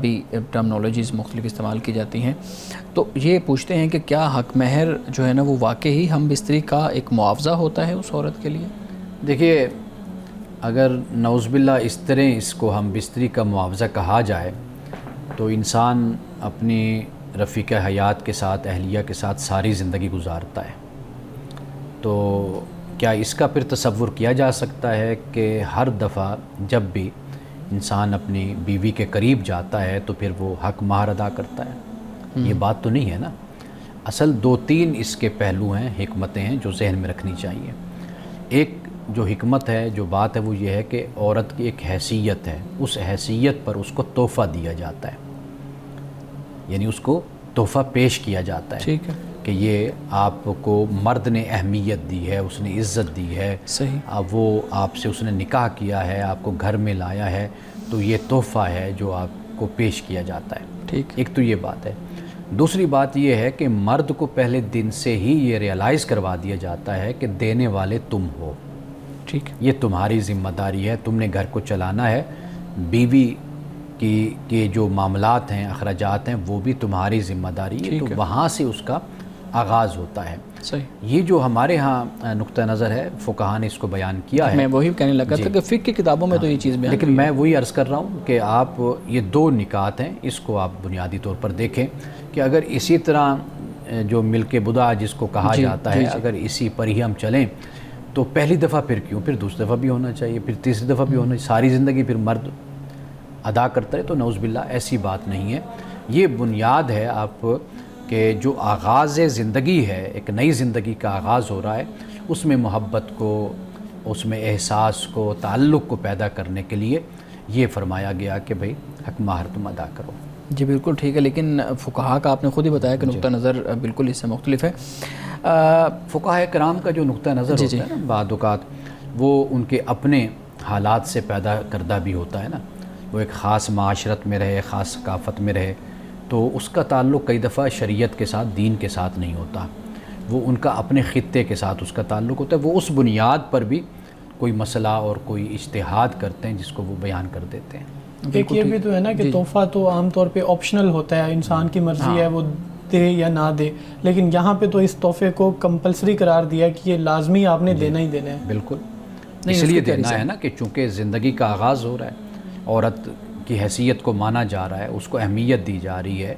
بھی ٹرمنالوجیز مختلف استعمال کی جاتی ہیں، تو یہ پوچھتے ہیں کہ کیا حق مہر جو ہے نا وہ واقعی ہم بستری کا ایک معاوضہ ہوتا ہے اس عورت کے لیے؟ دیکھیے، اگر نعوذ باللہ اس طرح اس کو ہم بستری کا معاوضہ کہا جائے تو انسان اپنی رفیق حیات کے ساتھ، اہلیہ کے ساتھ ساری زندگی گزارتا ہے، تو کیا اس کا پھر تصور کیا جا سکتا ہے کہ ہر دفعہ جب بھی انسان اپنی بیوی کے قریب جاتا ہے تو پھر وہ حق مہر ادا کرتا ہے؟ یہ بات تو نہیں ہے نا۔ اصل 2-3 اس کے پہلو ہیں، حکمتیں ہیں جو ذہن میں رکھنی چاہیے۔ ایک جو حکمت ہے، جو بات ہے، وہ یہ ہے کہ عورت کی ایک حیثیت ہے، اس حیثیت پر اس کو تحفہ دیا جاتا ہے، یعنی اس کو تحفہ پیش کیا جاتا ہے۔ ٹھیک ہے۔ کہ یہ آپ کو مرد نے اہمیت دی ہے, اس نے عزت دی ہے, صحیح, اب وہ آپ سے اس نے نکاح کیا ہے, آپ کو گھر میں لایا ہے, تو یہ تحفہ ہے جو آپ کو پیش کیا جاتا ہے. ٹھیک, ایک تو یہ بات ہے. دوسری بات یہ ہے کہ مرد کو پہلے دن سے ہی یہ ریئلائز کروا دیا جاتا ہے کہ دینے والے تم ہو, ٹھیک, یہ تمہاری ذمہ داری ہے, تم نے گھر کو چلانا ہے, بیوی کی جو معاملات ہیں, اخراجات ہیں, وہ بھی تمہاری ذمہ داری ہے. تو وہاں سے اس کا آغاز ہوتا ہے. صحیح, یہ جو ہمارے ہاں نقطہ نظر ہے, فقہا نے اس کو بیان کیا ہے. میں وہی کہنے لگا تھا کہ فقہ کی کتابوں میں تو یہ چیز بیان, لیکن میں وہی عرض کر رہا ہوں کہ آپ یہ دو نکات ہیں, اس کو آپ بنیادی طور پر دیکھیں کہ اگر اسی طرح جو ملک بدا جس کو کہا جاتا ہے, اگر اسی پر ہی ہم چلیں تو پہلی دفعہ پھر کیوں, پھر دوسری دفعہ بھی ہونا چاہیے, پھر تیسری دفعہ بھی ہونا چاہیے, ساری زندگی پھر مرد ادا کرتا ہے. تو نعوذ باللہ ایسی بات نہیں ہے. یہ بنیاد ہے آپ کہ جو آغاز زندگی ہے, ایک نئی زندگی کا آغاز ہو رہا ہے, اس میں محبت کو, اس میں احساس کو, تعلق کو پیدا کرنے کے لیے یہ فرمایا گیا کہ بھئی حق مہر تم ادا کرو. جی بالکل ٹھیک ہے, لیکن فقہا کا آپ نے خود ہی بتایا کہ نقطہ نظر بالکل اس سے مختلف ہے. فقہاء کرام کا جو نقطہ نظر ہوتا ہے نا, بعض اوقات وہ ان کے اپنے حالات سے پیدا کردہ بھی ہوتا ہے نا. وہ ایک خاص معاشرت میں رہے, خاص ثقافت میں رہے, تو اس کا تعلق کئی دفعہ شریعت کے ساتھ, دین کے ساتھ نہیں ہوتا, وہ ان کا اپنے خطے کے ساتھ اس کا تعلق ہوتا ہے. وہ اس بنیاد پر بھی کوئی مسئلہ اور کوئی اجتہاد کرتے ہیں جس کو وہ بیان کر دیتے ہیں. ایک یہ بھی تو ہے نا کہ تحفہ تو عام طور پہ آپشنل ہوتا ہے, انسان کی مرضی ہے وہ دے یا نہ دے, لیکن یہاں پہ تو اس تحفے کو کمپلسری قرار دیا کہ یہ لازمی آپ نے دینا ہی دینا ہے. بالکل, اس لیے دینا ہے نا کہ چونکہ زندگی کا آغاز ہو رہا ہے, عورت کی حیثیت کو مانا جا رہا ہے, اس کو اہمیت دی جا رہی ہے,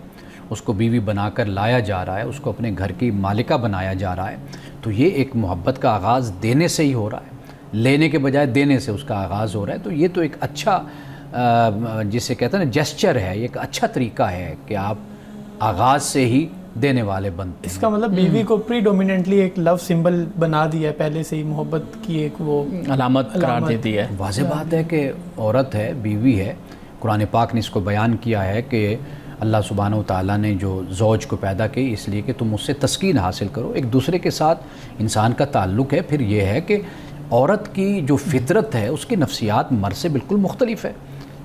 اس کو بیوی بنا کر لایا جا رہا ہے, اس کو اپنے گھر کی مالکہ بنایا جا رہا ہے. تو یہ ایک محبت کا آغاز دینے سے ہی ہو رہا ہے, لینے کے بجائے دینے سے اس کا آغاز ہو رہا ہے. تو یہ تو ایک اچھا جسے کہتے ہیں نا جسچر ہے, یہ ایک اچھا طریقہ ہے کہ آپ آغاز سے ہی دینے والے بنتے ہیں. اس کا مطلب بیوی کو پری ڈومیننٹلی ایک لو سمبل بنا دیا ہے, پہلے سے ہی محبت کی ایک وہ علامت قرار دیتی ہے. واضح بات ہے کہ عورت ہے, بیوی ہے. قرآن پاک نے اس کو بیان کیا ہے کہ اللہ سبحانہ و تعالیٰ نے جو زوج کو پیدا کی اس لیے کہ تم اس سے تسکین حاصل کرو, ایک دوسرے کے ساتھ انسان کا تعلق ہے. پھر یہ ہے کہ عورت کی جو فطرت ہے اس کی نفسیات مرد سے بالکل مختلف ہے.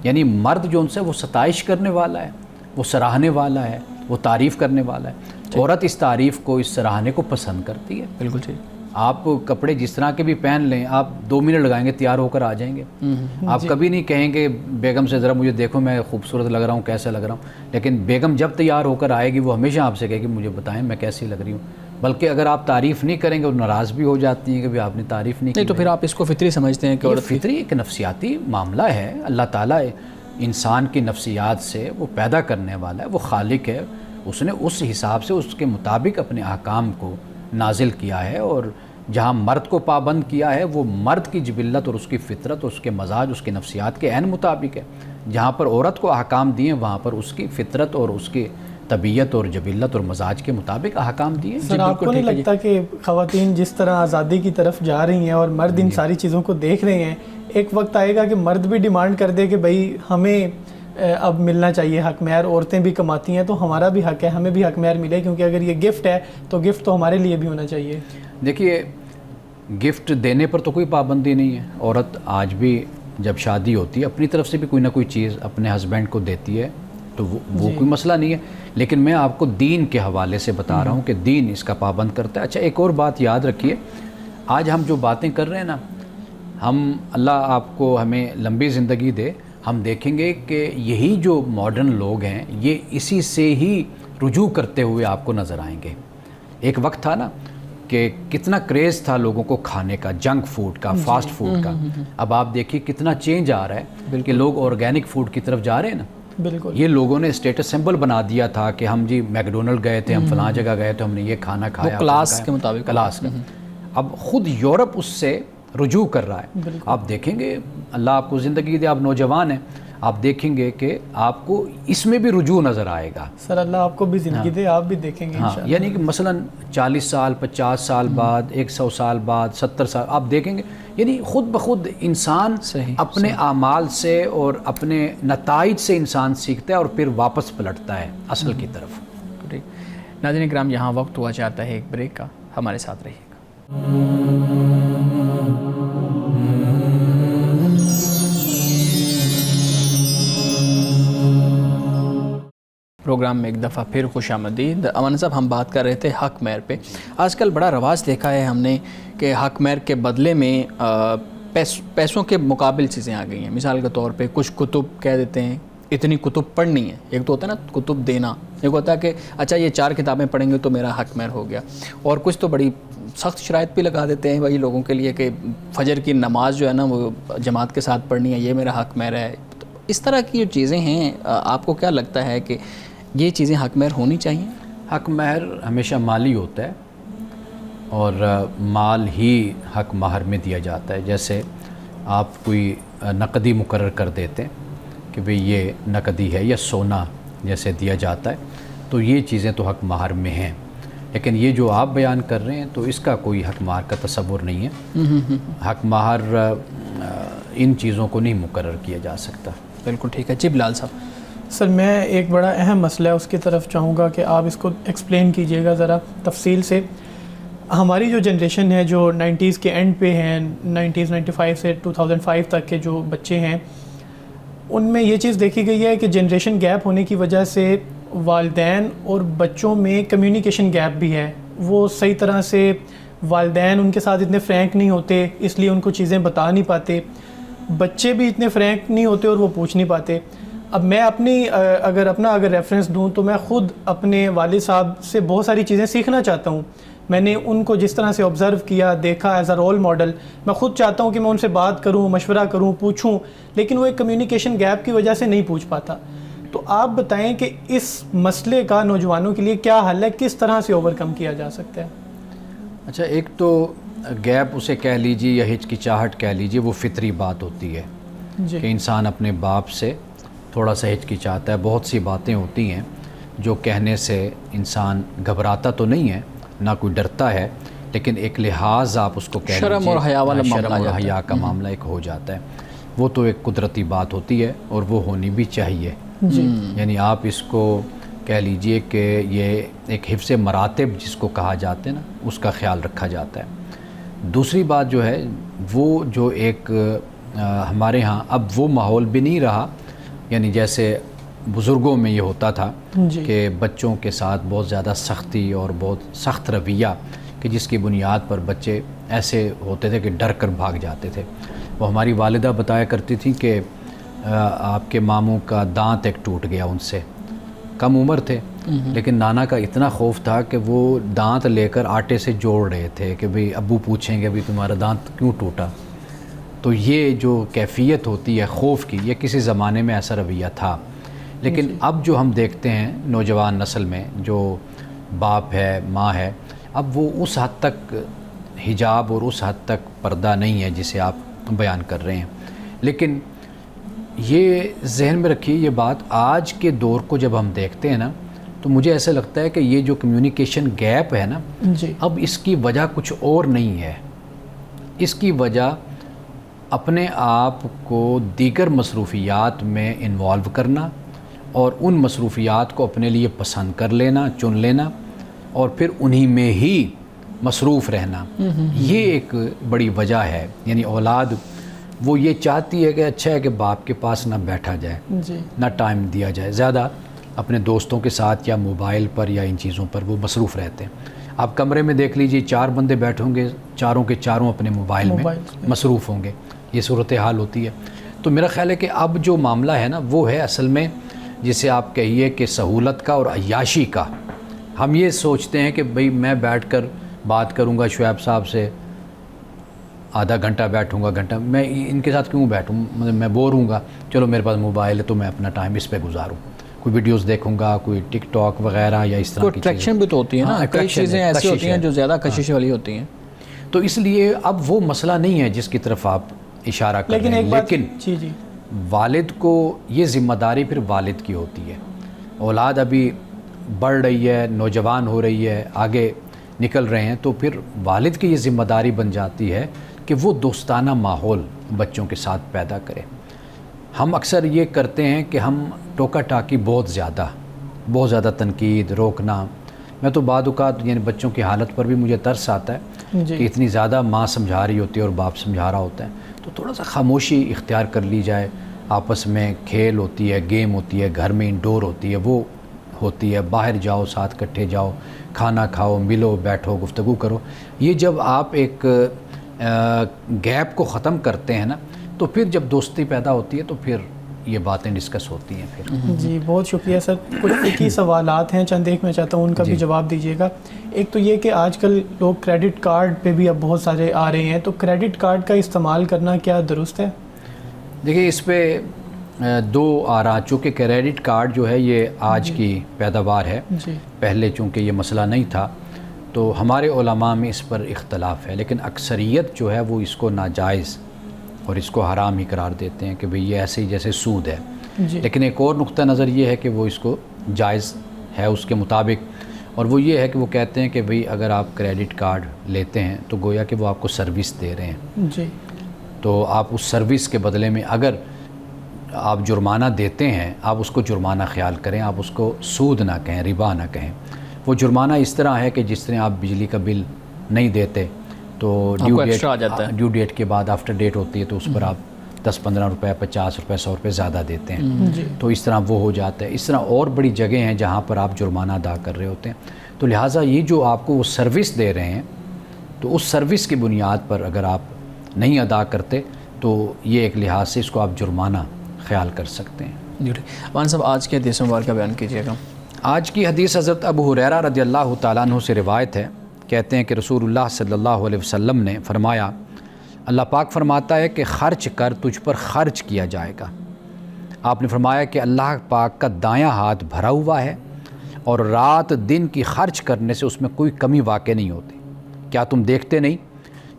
یعنی مرد جو ان سے وہ ستائش کرنے والا ہے, وہ سراہنے والا ہے, وہ تعریف کرنے والا ہے. عورت اس تعریف کو, اس سراہنے کو پسند کرتی ہے. بالکل ٹھیک. آپ کپڑے جس طرح کے بھی پہن لیں, آپ 2 منٹ لگائیں گے تیار ہو کر آ جائیں گے. آپ کبھی نہیں کہیں گے بیگم سے ذرا مجھے دیکھو میں خوبصورت لگ رہا ہوں, کیسا لگ رہا ہوں. لیکن بیگم جب تیار ہو کر آئے گی وہ ہمیشہ آپ سے کہے گی مجھے بتائیں میں کیسی لگ رہی ہوں. بلکہ اگر آپ تعریف نہیں کریں گے وہ ناراض بھی ہو جاتی ہیں کہ آپ نے تعریف نہیں کی. تو پھر آپ اس کو فطری سمجھتے ہیں کہ عورت فطری ایک نفسیاتی معاملہ ہے. اللہ تعالیٰ انسان کی نفسیات سے وہ پیدا کرنے والا ہے, وہ خالق ہے. اس نے اس حساب سے اس کے مطابق اپنے احکام کو نازل کیا ہے, اور جہاں مرد کو پابند کیا ہے وہ مرد کی جبلت اور اس کی فطرت اور اس کے مزاج, اس کے نفسیات کے عین مطابق ہے. جہاں پر عورت کو احکام دیے وہاں پر اس کی فطرت اور اس کی طبیعت اور جبلت اور مزاج کے مطابق احکام دیے. سر آپ کو نہیں لگتا کہ خواتین جس طرح آزادی کی طرف جا رہی ہیں اور مرد ان ساری چیزوں کو دیکھ رہے ہیں, ایک وقت آئے گا کہ مرد بھی ڈیمانڈ کر دے کہ بھائی ہمیں اب ملنا چاہیے حق مہر, عورتیں بھی کماتی ہیں تو ہمارا بھی حق ہے, ہمیں بھی حق مہر ملے, کیونکہ اگر یہ گفٹ ہے تو گفٹ تو ہمارے لیے بھی ہونا چاہیے. دیکھیے گفٹ دینے پر تو کوئی پابندی نہیں ہے. عورت آج بھی جب شادی ہوتی ہے اپنی طرف سے بھی کوئی نہ کوئی چیز اپنے ہسبینڈ کو دیتی ہے, تو وہ کوئی مسئلہ نہیں ہے. لیکن میں آپ کو دین کے حوالے سے بتا رہا ہوں کہ دین اس کا پابند کرتا ہے. اچھا ایک اور بات یاد رکھیے, آج ہم جو باتیں کر رہے ہیں نا, ہم اللہ آپ کو ہمیں لمبی زندگی دے, ہم دیکھیں گے کہ یہی جو ماڈرن لوگ ہیں یہ اسی سے ہی رجوع کرتے ہوئے آپ کو نظر آئیں گے. ایک وقت تھا نا کہ کتنا کریز تھا لوگوں کو کھانے کا, جنک فوڈ کا, فاسٹ فوڈ کا. اب آپ دیکھیے کتنا چینج آ رہا ہے کہ لوگ آرگینک فوڈ کی طرف جا رہے ہیں نا. بالکل, یہ لوگوں نے اسٹیٹس سمبل بنا دیا تھا کہ ہم جی میکڈونلڈ گئے تھے, ہم فلاں جگہ گئے تھے, ہم نے یہ کھانا کھایا, کلاس کے مطابق, کلاس کا. اب خود یورپ اس سے رجوع کر رہا ہے. آپ دیکھیں گے, اللہ آپ کو زندگی دے, آپ نوجوان ہیں, آپ دیکھیں گے کہ آپ کو اس میں بھی رجوع نظر آئے گا. سر اللہ آپ کو بھی زندگی دے, آپ بھی دیکھیں گے انشاءاللہ. یعنی کہ مثلا 40 سال 50 سال بعد, 100 سال بعد, 70 سال آپ دیکھیں گے, یعنی خود بخود انسان اپنے اعمال سے اور اپنے نتائج سے انسان سیکھتا ہے اور پھر واپس پلٹتا ہے اصل کی طرف. ناظرین کرام یہاں وقت ہوا چاہتا ہے ایک بریک کا، ہمارے ساتھ رہیے گا۔ پروگرام میں ایک دفعہ پھر خوش آمدید۔ امان صاحب ہم بات کر رہے تھے حق مہر پہ۔ آج کل بڑا رواج دیکھا ہے ہم نے کہ حق مہر کے بدلے میں پیسوں کے مقابل چیزیں آ گئی ہیں۔ مثال کے طور پہ کچھ کتب کہہ دیتے ہیں اتنی کتب پڑھنی ہے، ایک تو ہوتا ہے نا کتب دینا، ایک ہوتا ہے کہ اچھا یہ 4 کتابیں پڑھیں گے تو میرا حق مہر ہو گیا، اور کچھ تو بڑی سخت شرائط بھی لگا دیتے ہیں بھائی لوگوں کے لیے کہ فجر کی نماز جو ہے نا وہ جماعت کے ساتھ پڑھنی ہے، یہ میرا حق مہر ہے۔ تو اس طرح کی جو چیزیں ہیں آپ کو کیا لگتا ہے کہ یہ چیزیں حق مہر ہونی چاہیے؟ حق مہر ہمیشہ مالی ہوتا ہے اور مال ہی حق مہر میں دیا جاتا ہے۔ جیسے آپ کوئی نقدی مقرر کر دیتے ہیں کہ بھئی یہ نقدی ہے یا سونا جیسے دیا جاتا ہے، تو یہ چیزیں تو حق مہر میں ہیں، لیکن یہ جو آپ بیان کر رہے ہیں تو اس کا کوئی حق مہر کا تصور نہیں ہے۔ حق مہر ان چیزوں کو نہیں مقرر کیا جا سکتا۔ بالکل ٹھیک ہے جی بلال صاحب۔ سر میں ایک بڑا اہم مسئلہ ہے اس کی طرف چاہوں گا کہ آپ اس کو ایکسپلین کیجئے گا ذرا تفصیل سے۔ ہماری جو جنریشن ہے جو 90s کے اینڈ پہ ہیں، 95 سے 2005 تک کے جو بچے ہیں، ان میں یہ چیز دیکھی گئی ہے کہ جنریشن گیپ ہونے کی وجہ سے والدین اور بچوں میں کمیونیکیشن گیپ بھی ہے۔ وہ صحیح طرح سے والدین ان کے ساتھ اتنے فرینک نہیں ہوتے، اس لیے ان کو چیزیں بتا نہیں پاتے، بچے بھی اتنے فرینک نہیں ہوتے اور وہ پوچھ نہیں پاتے۔ اب میں اگر ریفرنس دوں تو میں خود اپنے والد صاحب سے بہت ساری چیزیں سیکھنا چاہتا ہوں۔ میں نے ان کو جس طرح سے آبزرو کیا، دیکھا ایز اے رول ماڈل، میں خود چاہتا ہوں کہ میں ان سے بات کروں، مشورہ کروں، پوچھوں، لیکن وہ ایک کمیونیکیشن گیپ کی وجہ سے نہیں پوچھ پاتا۔ تو آپ بتائیں کہ اس مسئلے کا نوجوانوں کے لیے کیا حل ہے، کس طرح سے اوور کم کیا جا سکتا ہے؟ اچھا، ایک تو گیپ اسے کہہ لیجیے یا ہچکچاہٹ کہہ لیجیے، وہ فطری بات ہوتی ہے کہ انسان اپنے باپ سے تھوڑا سا ہچکچاتا ہے۔ بہت سی باتیں ہوتی ہیں جو کہنے سے انسان گھبراتا تو نہیں ہے، نہ کوئی ڈرتا ہے، لیکن ایک لحاظ آپ اس کو کہہ لیجیے، شرم اور حیا والا معاملہ، شرم اور حیا کا معاملہ ایک ہو جاتا ہے۔ وہ تو ایک قدرتی بات ہوتی ہے اور وہ ہونی بھی چاہیے۔ یعنی آپ اس کو کہہ لیجئے کہ یہ ایک حفظ مراتب جس کو کہا جاتا ہے نا، اس کا خیال رکھا جاتا ہے۔ دوسری بات جو ہے وہ جو ایک ہمارے ہاں اب وہ ماحول بھی نہیں رہا، یعنی جیسے بزرگوں میں یہ ہوتا تھا کہ بچوں کے ساتھ بہت زیادہ سختی اور بہت سخت رویہ، کہ جس کی بنیاد پر بچے ایسے ہوتے تھے کہ ڈر کر بھاگ جاتے تھے۔ وہ ہماری والدہ بتایا کرتی تھی کہ آپ کے ماموں کا دانت ایک ٹوٹ گیا، ان سے کم عمر تھے، لیکن نانا کا اتنا خوف تھا کہ وہ دانت لے کر آٹے سے جوڑ رہے تھے کہ بھئی ابو پوچھیں گے بھی تمہارا دانت کیوں ٹوٹا۔ تو یہ جو کیفیت ہوتی ہے خوف کی، یہ کسی زمانے میں ایسا رویہ تھا، لیکن اب جو ہم دیکھتے ہیں نوجوان نسل میں جو باپ ہے، ماں ہے، اب وہ اس حد تک حجاب اور اس حد تک پردہ نہیں ہے جسے آپ بیان کر رہے ہیں۔ لیکن یہ ذہن میں رکھیے یہ بات، آج کے دور کو جب ہم دیکھتے ہیں نا تو مجھے ایسا لگتا ہے کہ یہ جو کمیونیکیشن گیپ ہے نا، اب اس کی وجہ کچھ اور نہیں ہے۔ اس کی وجہ اپنے آپ کو دیگر مصروفیات میں انوالو کرنا اور ان مصروفیات کو اپنے لیے پسند کر لینا، چن لینا، اور پھر انہی میں ہی مصروف رہنا، یہ ایک بڑی وجہ ہے۔ یعنی اولاد وہ یہ چاہتی ہے کہ اچھا ہے کہ باپ کے پاس نہ بیٹھا جائے، نہ ٹائم دیا جائے، زیادہ اپنے دوستوں کے ساتھ یا موبائل پر یا ان چیزوں پر وہ مصروف رہتے ہیں۔ آپ کمرے میں دیکھ لیجئے 4 بندے بیٹھے ہوں گے، چاروں کے چاروں اپنے موبائل میں مصروف ہوں گے، یہ صورتحال ہوتی ہے۔ تو میرا خیال ہے کہ اب جو معاملہ ہے نا وہ ہے اصل میں جسے آپ کہیے کہ سہولت کا اور عیاشی کا۔ ہم یہ سوچتے ہیں کہ بھئی میں بیٹھ کر بات کروں گا شعیب صاحب سے، آدھا گھنٹہ بیٹھوں گا، گھنٹہ، میں ان کے ساتھ کیوں بیٹھوں، میں بور ہوں گا، چلو میرے پاس موبائل ہے تو میں اپنا ٹائم اس پہ گزاروں، کوئی ویڈیوز دیکھوں گا، کوئی ٹک ٹاک وغیرہ یا اس طرح کی چیزیں۔ اٹریکشن بھی تو ہوتی ہے نا، کئی چیزیں ایسی ہوتی ہیں جو زیادہ کشش والی ہوتی ہیں، تو اس لیے اب وہ مسئلہ نہیں ہے جس کی طرف آپ اشارہ کر رہے ہیں، لیکن والد کو یہ ذمہ داری پھر والد کی ہوتی ہے۔ اولاد ابھی بڑھ رہی ہے، نوجوان ہو رہی ہے، آگے نکل رہے ہیں، تو پھر والد کی یہ ذمہ داری بن جاتی ہے کہ وہ دوستانہ ماحول بچوں کے ساتھ پیدا کرے۔ ہم اکثر یہ کرتے ہیں کہ ہم ٹوکا ٹاکی بہت زیادہ تنقید، روکنا، میں تو بعض اوقات یعنی بچوں کی حالت پر بھی مجھے ترس آتا ہے کہ اتنی زیادہ ماں سمجھا رہی ہوتی ہے اور باپ سمجھا رہا ہوتا ہے، تو تھوڑا سا خاموشی اختیار کر لی جائے. آپس میں کھیل ہوتی ہے، گیم ہوتی ہے، گھر میں انڈور ہوتی ہے، وہ ہوتی ہے، باہر جاؤ، ساتھ کٹھے جاؤ، کھانا کھاؤ، ملو، بیٹھو، گفتگو کرو. یہ جب آپ ایک گیپ کو ختم کرتے ہیں نا، تو پھر جب دوستی پیدا ہوتی ہے تو پھر یہ باتیں ڈسکس ہوتی ہیں پھر. جی بہت شکریہ سر. کچھ ایک ہی سوالات ہیں چند ایک میں چاہتا ہوں ان کا بھی جواب دیجیے گا. ایک تو یہ کہ آج کل لوگ کریڈٹ کارڈ پہ بھی اب بہت سارے آ رہے ہیں، تو کریڈٹ کارڈ کا استعمال کرنا کیا درست ہے؟ دیکھیے اس پہ دو آراء، چونکہ کریڈٹ کارڈ جو ہے یہ آج کی پیداوار ہے، پہلے چونکہ یہ مسئلہ نہیں تھا تو ہمارے علماء میں اس پر اختلاف ہے، لیکن اکثریت جو ہے وہ اس کو ناجائز اور اس کو حرام ہی قرار دیتے ہیں کہ بھئی یہ ایسے ہی جیسے سود ہے. لیکن ایک اور نقطہ نظر یہ ہے کہ وہ اس کو جائز ہے اس کے مطابق، اور وہ یہ ہے کہ وہ کہتے ہیں کہ بھئی اگر آپ کریڈٹ کارڈ لیتے ہیں تو گویا کہ وہ آپ کو سروس دے رہے ہیں. تو آپ اس سروس کے بدلے میں اگر آپ جرمانہ دیتے ہیں، آپ اس کو جرمانہ خیال کریں، آپ اس کو سود نہ کہیں، ربا نہ کہیں. وہ جرمانہ اس طرح ہے کہ جس طرح آپ بجلی کا بل نہیں دیتے تو ڈیو ڈیٹ کے بعد آفٹر ڈیٹ ہوتی ہے تو اس پر آپ 10-15 روپے، 50 روپے، 100 روپے زیادہ دیتے ہیں، تو اس طرح وہ ہو جاتا ہے. اس طرح اور بڑی جگہیں ہیں جہاں پر آپ جرمانہ ادا کر رہے ہوتے ہیں. تو لہٰذا یہ جو آپ کو وہ سروس دے رہے ہیں تو اس سروس کی بنیاد پر اگر آپ نہیں ادا کرتے تو یہ ایک لحاظ سے اس کو آپ جرمانہ خیال کر سکتے ہیں. جی مولانا صاحب آج کے حدیث مبارک کا بیان کیجیے گا. آج کی حدیث حضرت ابو ہریرہ رضی اللہ تعالیٰ عنہ سے روایت ہے. کہتے ہیں کہ رسول اللہ صلی اللہ علیہ وسلم نے فرمایا، اللہ پاک فرماتا ہے کہ خرچ کر، تجھ پر خرچ کیا جائے گا. آپ نے فرمایا کہ اللہ پاک کا دایاں ہاتھ بھرا ہوا ہے اور رات دن کی خرچ کرنے سے اس میں کوئی کمی واقع نہیں ہوتی. کیا تم دیکھتے نہیں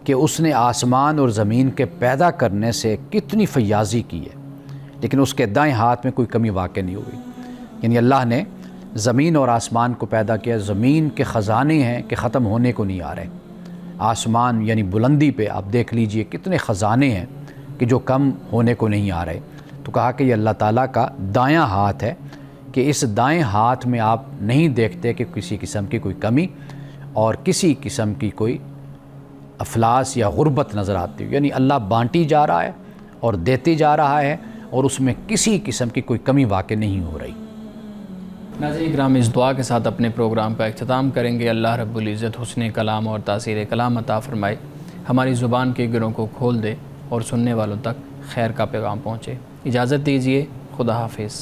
کہ اس نے آسمان اور زمین کے پیدا کرنے سے کتنی فیاضی کی ہے، لیکن اس کے دائیں ہاتھ میں کوئی کمی واقع نہیں ہوئی. یعنی اللہ نے زمین اور آسمان کو پیدا کیا. زمین کے خزانے ہیں کہ ختم ہونے کو نہیں آ رہے. آسمان یعنی بلندی پہ آپ دیکھ لیجئے کتنے خزانے ہیں کہ جو کم ہونے کو نہیں آ رہے. تو کہا کہ یہ اللہ تعالیٰ کا دایاں ہاتھ ہے کہ اس دائیں ہاتھ میں آپ نہیں دیکھتے کہ کسی قسم کی کوئی کمی اور کسی قسم کی کوئی افلاس یا غربت نظر آتی ہو. یعنی اللہ بانٹی جا رہا ہے اور دیتے جا رہا ہے اور اس میں کسی قسم کی کوئی کمی واقع نہیں ہو رہی. ناظرین کرام، اس دعا کے ساتھ اپنے پروگرام کا اختتام کریں گے. اللہ رب العزت حسن کلام اور تاثیر کلام عطا فرمائے، ہماری زبان کے گروں کو کھول دے اور سننے والوں تک خیر کا پیغام پہنچے. اجازت دیجیے، خدا حافظ.